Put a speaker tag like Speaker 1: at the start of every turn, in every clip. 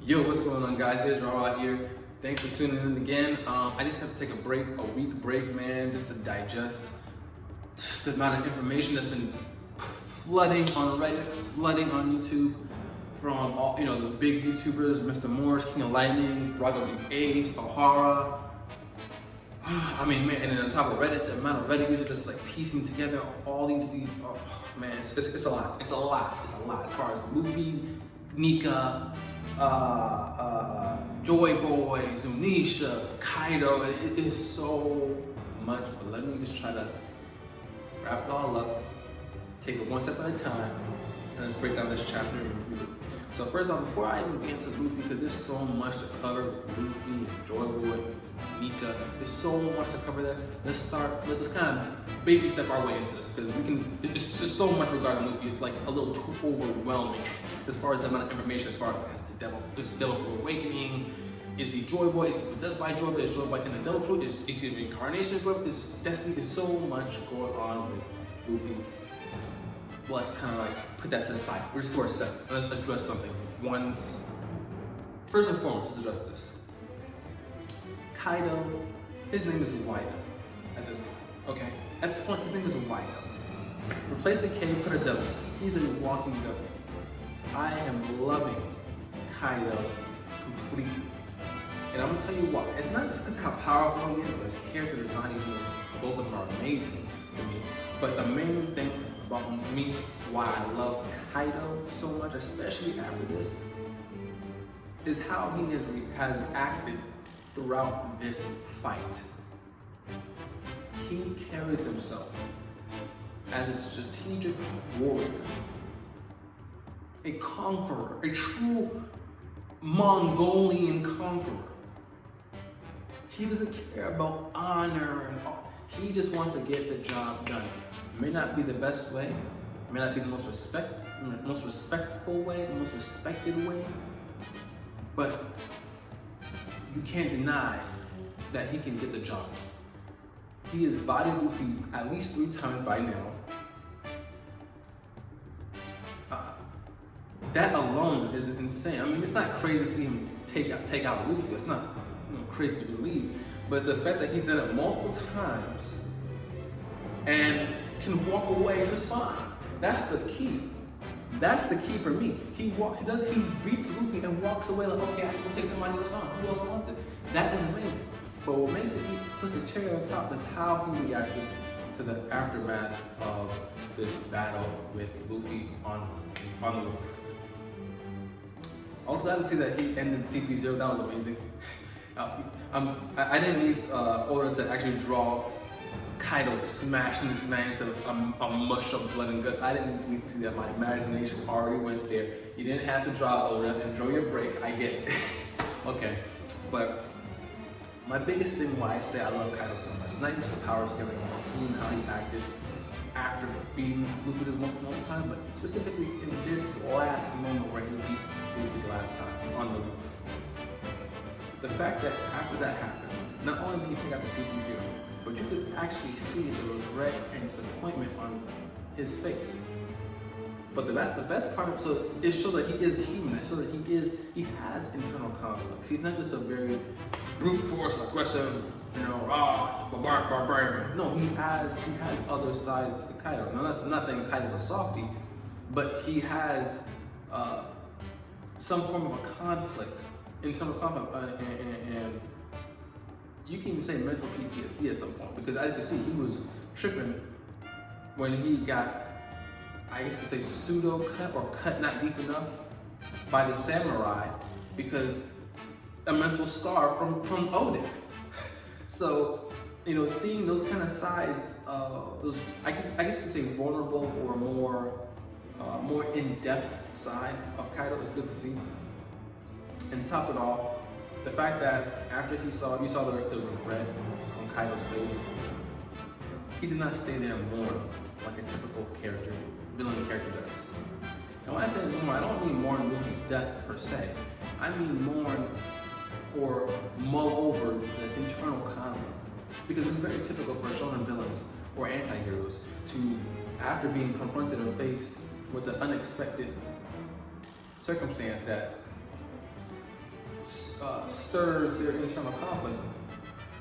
Speaker 1: Yo, what's going on, guys? It's Raw out here. Thanks for tuning in again. I just have to take a week break, man, just to digest the amount of information that's been flooding on Reddit, flooding on YouTube from all the big YouTubers, Mr. Morris, King of Lightning, Raga Ace, O'Hara. I mean, man, and then on top of Reddit, the amount of Reddit users that's like piecing together all these oh man, it's a lot. It's a lot as far as Luffy, Nika, Joy Boy, Zunisha, Kaido. It is so much, but let me just try to wrap it all up, take it one step at a time, and let's break down this chapter and review it. So first off, before I even get into Luffy, because there's so much to cover with Luffy, Joy Boy, Nika, there's so much to cover there. Let's kind of baby step our way into this, because it's so much regarding Luffy, it's like a little too overwhelming as far as the amount of information, as far as the Devil Fruit Awakening. Is he Joy Boy? Is he possessed by Joy Boy? Is Joy Boy in the Devil Fruit? Is he reincarnation of Joy Boy? Is Destiny? There's so much going on with Luffy. Well, let's kind of like put that to the side. First for a second, let's address something. First and foremost, let's address this. Kaido, his name is Waido at this point, okay? At this point, his name is Waido. Replace the K, put a W. He's a walking W. I am loving Kaido completely. And I'm gonna tell you why. It's not just because how powerful he is, but his character design, both of them are amazing to me. But the main thing about me, why I love Kaido so much, especially after this, is how he has acted throughout this fight. He carries himself as a strategic warrior, a conqueror, a true Mongolian conqueror. He doesn't care about honor and all. He just wants to get the job done. It may not be the best way, it may not be the most respectful way, the most respected way, but you can't deny that he can get the job. He has bodied Luffy at least 3 times by now. That alone is insane. I mean, it's not crazy to see him take out Luffy. It's not crazy to believe, but it's the fact that he's done it multiple times and can walk away just fine. That's the key. That's the key for me. He beats Luffy and walks away like, okay, I can take somebody else on. Who else wants it? That is amazing. But what makes it, he puts the cherry on top is how he reacted to the aftermath of this battle with Luffy on the roof. I was glad to see that he ended CP0. That was amazing. I didn't need Oda to actually draw Kaido smashing this man into a mush of blood and guts. I didn't need to see that. My imagination already went there. You didn't have to draw Oda. Enjoy your break. I get it. Okay, but my biggest thing why I say I love Kaido so much, not just the power scaling, even how he acted after beating Luffy this multiple times, but specifically in this last moment where he beat Luffy the last time on the roof. The fact that after that happened, not only did he take out the CP0, but you could actually see the regret and disappointment on his face. But the best part, so it shows that he is human. It shows that he has internal conflicts. He's not just a very brute force, aggressive, barbarian. No, he has other sides to Kaido. Now, I'm not saying Kaido's a softie, but he has some form of a conflict, internal conflict, and you can even say mental PTSD at some point, because as you can see, he was tripping when he got, I guess you could say, pseudo cut or cut not deep enough by the samurai, because a mental scar from Oden. So, seeing those kind of sides, those I guess you could say vulnerable or more in-depth side of Kaido is good to see. And to top it off, the fact that after you saw the regret on Kaido's face, he did not stay there and mourn like a typical villain character does. And when I say mourn, I don't mean mourn Luffy's death per se. I mean mourn or mull over the internal conflict. Because it's very typical for shonen villains or anti-heroes to, after being confronted or faced with the unexpected circumstance that stirs their internal conflict,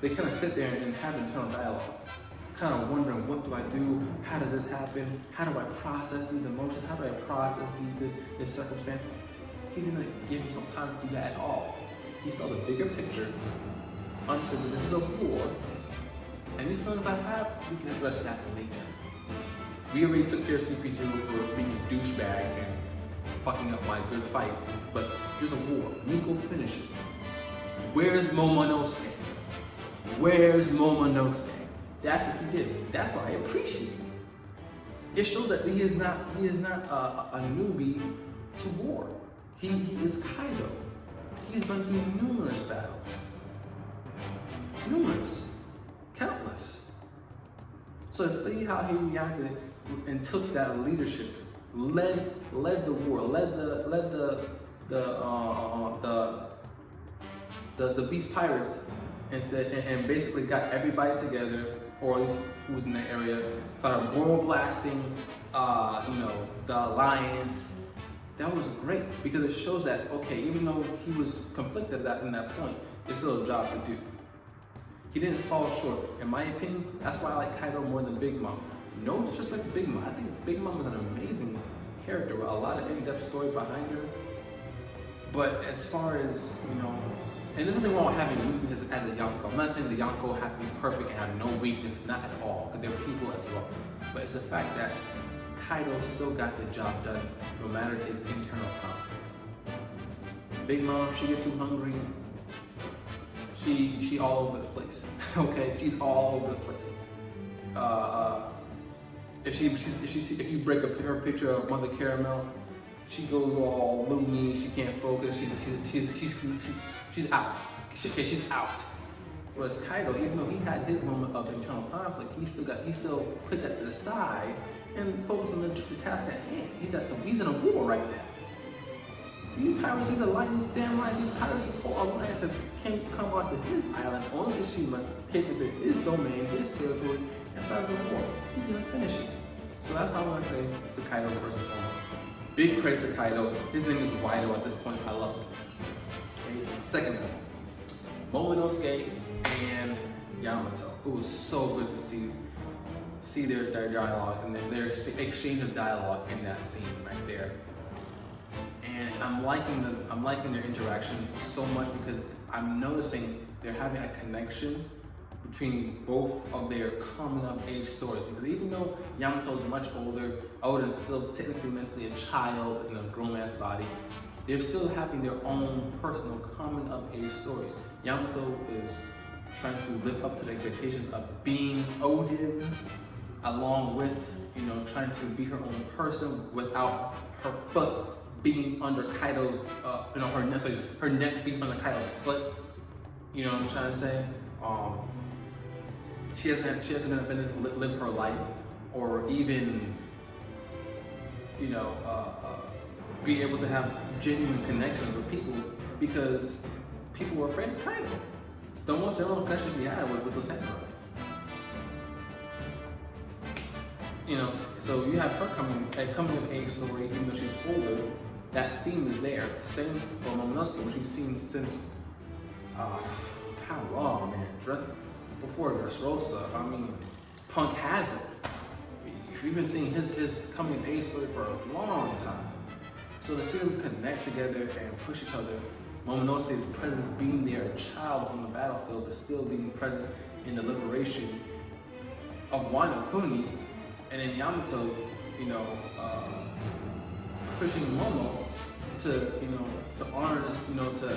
Speaker 1: they kind of sit there and have internal dialogue, kind of wondering, what do I do? How did this happen? How do I process these emotions? How do I process this circumstance? He didn't give him some time to do that at all. He saw the bigger picture, understood that this is a war, and these feelings I have, we can address that later. We already took care of CP0 for being a douchebag and fucking up my good fight, but there's a war. We go finish it. Where's Momonosuke? Where's Momonosuke? That's what he did. That's why I appreciate it. It shows that he is not a newbie to war. He is Kaido. He's been through numerous battles. Numerous. Countless. So to see how he reacted and took that leadership, led the war, led the Beast Pirates, and said and basically got everybody together, or at least who was in that area, started world blasting, the Alliance. That was great because it shows that, okay, even though he was conflicted in that point, it's still a job to do. He didn't fall short. In my opinion, that's why I like Kaido more than Big Mom. No disrespect to Big Mom. I think Big Mom was an amazing character with a lot of in-depth story behind her. But as far as, and there's nothing wrong with having weaknesses as a Yonko. I'm not saying the Yonko have to be perfect and have no weakness, not at all, because they're people as well. But it's the fact that Kaido still got the job done, no matter his internal conflicts. Big Mom, she gets too hungry. She all over the place. Okay, she's all over the place. If you break up her picture of Mother Caramel, she goes all loony. She can't focus. She's out. She's out. Whereas Kaido, even though he had his moment of internal conflict, he still put that to the side and focused on the task at hand. He's in a war right now. These pirates, these alliance samurais, these pirates, this whole alliance can come onto his island on Ishima, take it to his domain, his territory, and start the war. He's gonna finish it. So that's what I want to say to Kaido first and foremost. Big praise to Kaido. His name is Wido at this point. I love him. Okay, second one, Momonosuke and Yamato. It was so good to see their dialogue and their exchange of dialogue in that scene right there. And I'm liking their interaction so much because I'm noticing they're having a connection between both of their coming of age stories. Because even though Yamato's much older and still technically mentally a child in a grown man's body, they're still having their own personal coming of age stories. Yamato is trying to live up to the expectations of being Odin, along with, trying to be her own person without her foot being under Kaido's, her neck being under Kaido's foot. You know what I'm trying to say? She hasn't been able to live her life, or even, be able to have genuine connections with people because people were afraid of Kaido. The most general connections we had was with the samurai. So you have her coming of age story, even though she's older. That theme is there. Same for Momonosuke, which we've seen since how long, man? Before Dressrosa, Punk Hazard. We've been seeing his coming of age story for a long time. So to see them connect together and push each other, Momonosuke's presence being there, a child on the battlefield, but still being present in the liberation of Wano Kuni, and then Yamato, pushing Momo to honor this,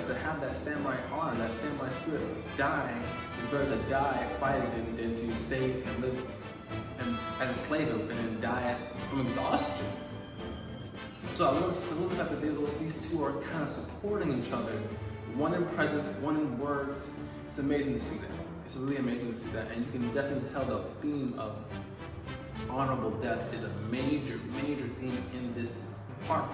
Speaker 1: to have that samurai honor, that samurai spirit. Dying is better to die fighting than to stay and live as a slave and then die from exhaustion. So I love the fact that these two are kind of supporting each other, one in presence, one in words. It's amazing to see that. It's really amazing to see that, and you can definitely tell the theme of honorable death is a major theme in this arc.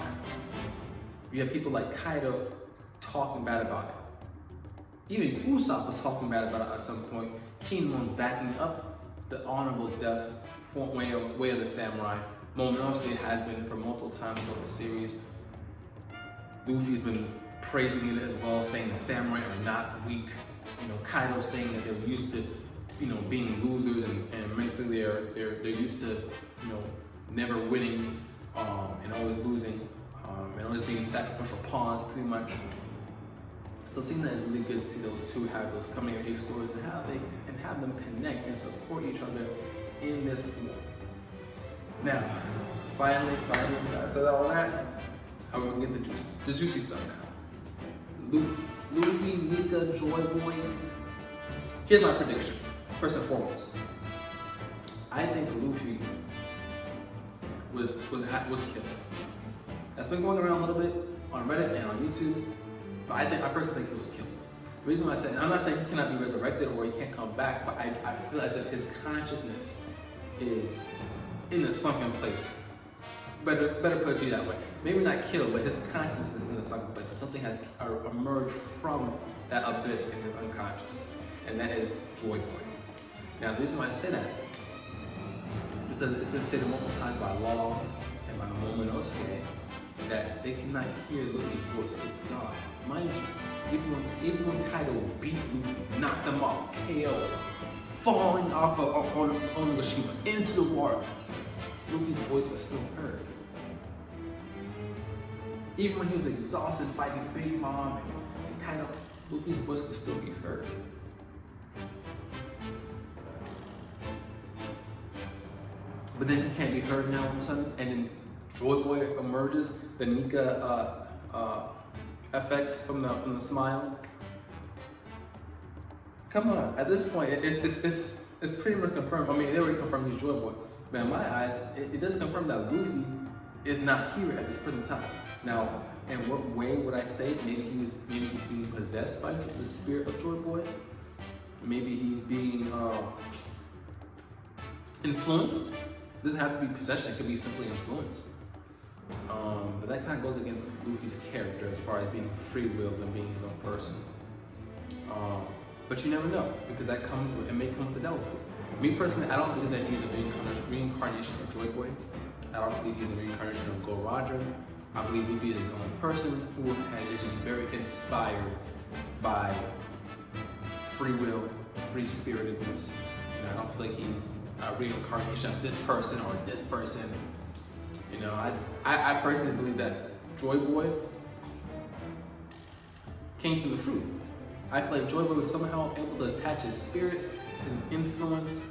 Speaker 1: You have people like Kaido talking bad about it. Even Usopp was talking bad about it at some point. Kinemon's backing up the honorable death way of the samurai. Momonosuke has been for multiple times over the series. Luffy's been praising it as well, saying the samurai are not weak. You know, Kaido saying that they're used to, you know, being losers and mentally they're used to, you know, never winning and always losing and always being sacrificial pawns, pretty much. So seeing that is really good to see those two have those coming of age stories and have them connect and support each other in this war. Now, finally, after all that, I'm gonna get the juicy stuff now. Luffy, Nika, Joy Boy. Here's my prediction. First and foremost, I think Luffy was killed. That's been going around a little bit on Reddit and on YouTube, but I personally think he was killed. The reason why I say, I'm not saying he cannot be resurrected or he can't come back, but I feel as if his consciousness is in a sunken place. Better put it that way. Maybe not killed, but his consciousness is in a sunken place. Something has emerged from that abyss in his unconscious, and that is Joy Boy. Now, the reason why I say that is because it's been stated multiple times by Law and by Momonosuke that they cannot hear Luffy's voice. It's God. Mind you, even when Kaido beat Luffy, knocked them off, KO, falling off of Onigashima into the water, Luffy's voice was still heard. Even when he was exhausted fighting Big Mom and Kaido, Luffy's voice could still be heard. But then he can't be heard now all of a sudden, and then Joy Boy emerges, the Nika effects from the smile. Come on, at this point, it's pretty much confirmed. I mean, they already confirmed he's Joy Boy, but in my eyes, it does confirm that Luffy is not here at this present time. Now, in what way would I say? Maybe he's being possessed by the spirit of Joy Boy. Maybe he's being influenced. It doesn't have to be possession, it could be simply influence. But that kind of goes against Luffy's character as far as being free-willed and being his own person. But you never know, because it may come with the devil fruit. Me personally, I don't believe that he's a reincarnation of Joy Boy. I don't believe he's a reincarnation of Go Roger. I believe Luffy is his own person who is just very inspired by free will, free-spiritedness. You know, I don't feel like he's a reincarnation of this person or this person. You know, I personally believe that Joy Boy came through the fruit. I feel like Joy Boy was somehow able to attach his spirit, his influence,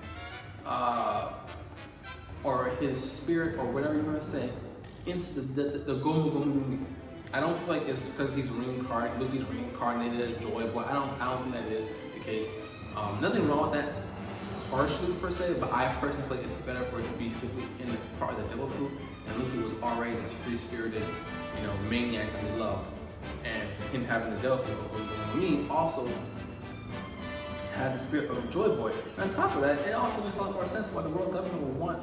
Speaker 1: or his spirit, or whatever you want to say, into the Gomu Gomu. I don't feel like it's because he's reincarnated. Luffy's reincarnated as Joy Boy. I don't think that is the case. Nothing wrong with that partially per se, but I personally feel like it's better for it to be simply in the part of the devil fruit. And Luffy was already this free-spirited, you know, maniac that we love, and him having the devil fruit me also has the spirit of Joy Boy. And on top of that, it also makes a lot more sense why the world government would want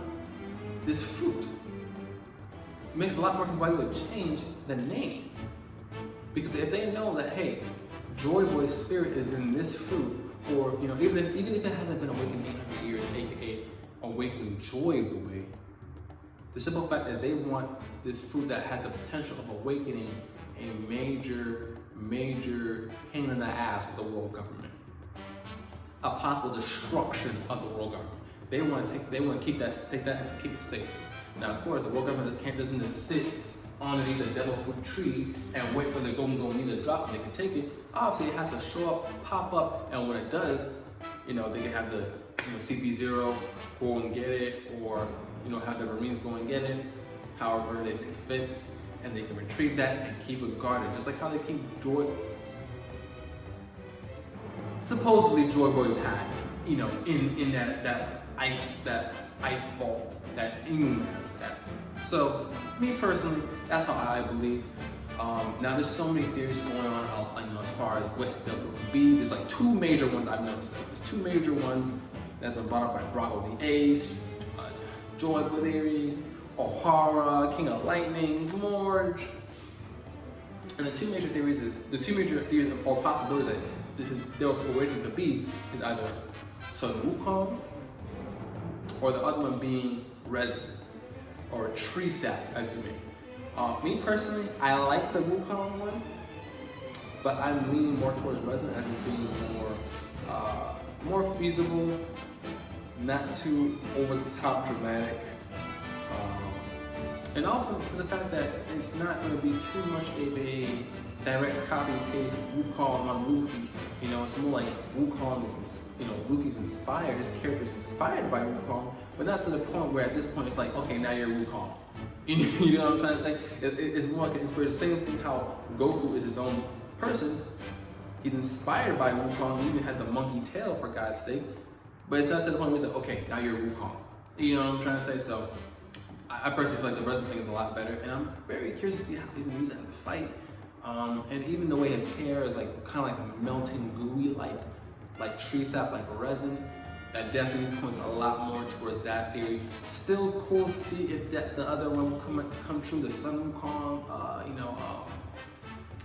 Speaker 1: this fruit. It makes a lot more sense why they would change the name. Because if they know that, hey, Joy Boy's spirit is in this fruit, or, you know, even if it hasn't been awakened 800 years, aka awakening Joy Boy, the simple fact is they want this fruit that has the potential of awakening a major pain in the ass for the world government, a possible destruction of the world government. They want to keep that and keep it safe. Now, of course, the world government doesn't just sit underneath the devil fruit tree and wait for the Gomu to drop and they can take it. Obviously, it has to show up, pop up, and when it does, you know, they can have the CP0 go and get it, or, you know, have the Marines go and get it, however they see fit, and they can retrieve that and keep it guarded, just like how they keep supposedly Joy Boys had, you know, in that ice vault that Inu has that. So, me personally, that's how I believe. Now, there's so many theories going on, you know, as far as what the devil could be. There's like two major ones I've noticed. There's two major ones that have been brought up by Bravo the Ace, Joy Boy theories, O'Hara, King of Lightning, Morge. And the two major theories or possibilities that his devil fruit could be is either Sun Wukong, or the other one being resin, or a tree sap, as you mean. Me personally, I like the Wukong one, but I'm leaning more towards Resin as it's being more feasible, not too over the top dramatic, and also to the fact that it's not going to be too much of a direct copy and paste Wukong on Luffy. You know, it's more like Wukong is, Luffy's inspired, his character's inspired by Wukong, but not to the point where at this point it's like, okay, now you're Wukong. You know what I'm trying to say? It's more like an inspiration. Same thing how Goku is his own person. He's inspired by Wukong. He even had the monkey tail, for God's sake. But it's not to the point where it's like, okay, now you're Wukong. You know what I'm trying to say? So I personally feel like the Resin thing is a lot better, and I'm very curious to see how he's gonna use it in the fight. And even the way his hair is like kind of like melting gooey, like tree sap, like Resin. That definitely points a lot more towards that theory. Still cool to see if the other one will come true. The Sun Wukong,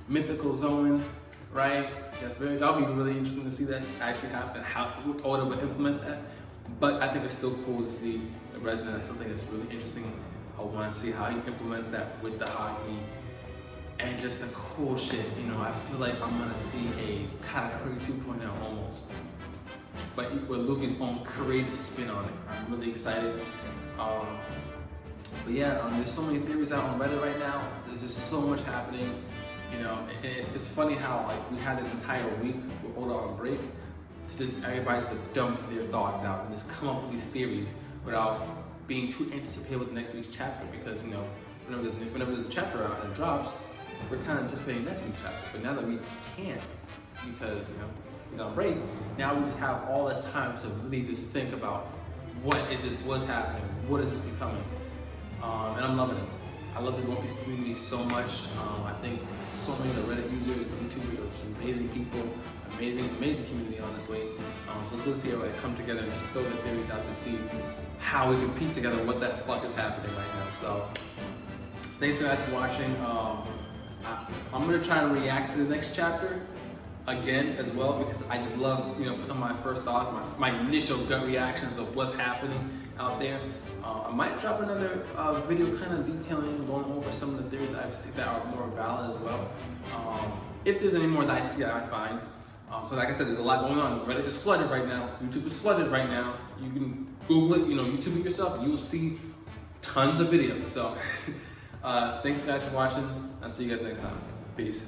Speaker 1: mythical zone, right? That'll be really interesting to see that actually happen. How Oda would implement that. But I think it's still cool to see the Resin. That's something that's really interesting. I want to see how he implements that with the Haki. And just the cool shit, I feel like I'm gonna see a Katakuri 2.0 almost. But with Luffy's own creative spin on it. I'm really excited. But yeah, there's so many theories out on Reddit right now. There's just so much happening. It's funny how like we had this entire week with Oda on break to just everybody just to dump their thoughts out and just come up with these theories without being too anticipated with next week's chapter, because whenever there's a chapter out and it drops, we're kind of anticipating next week's chapter. But now that we can't, because he's on break, now we just have all this time to really just think about what's happening, what is this becoming, and I'm loving it. I love the One Piece community so much. I think so many of the Reddit users, YouTubers are some amazing people, amazing community, honestly. So it's good to see everybody come together and just throw the theories out to see how we can piece together what the fuck is happening right now. So thanks for guys for watching. I'm gonna try and react to the next chapter again as well, because I just love putting my first thoughts, my initial gut reactions of what's happening out there. I might drop another video kind of detailing, going over some of the theories I've seen that are more valid as well. If there's any more that I see that I find, because like I said, there's a lot going on. Reddit is flooded right now. YouTube is flooded right now. You can Google it, YouTube it yourself, and you'll see tons of videos. So thanks guys for watching. I'll see you guys next time. Peace.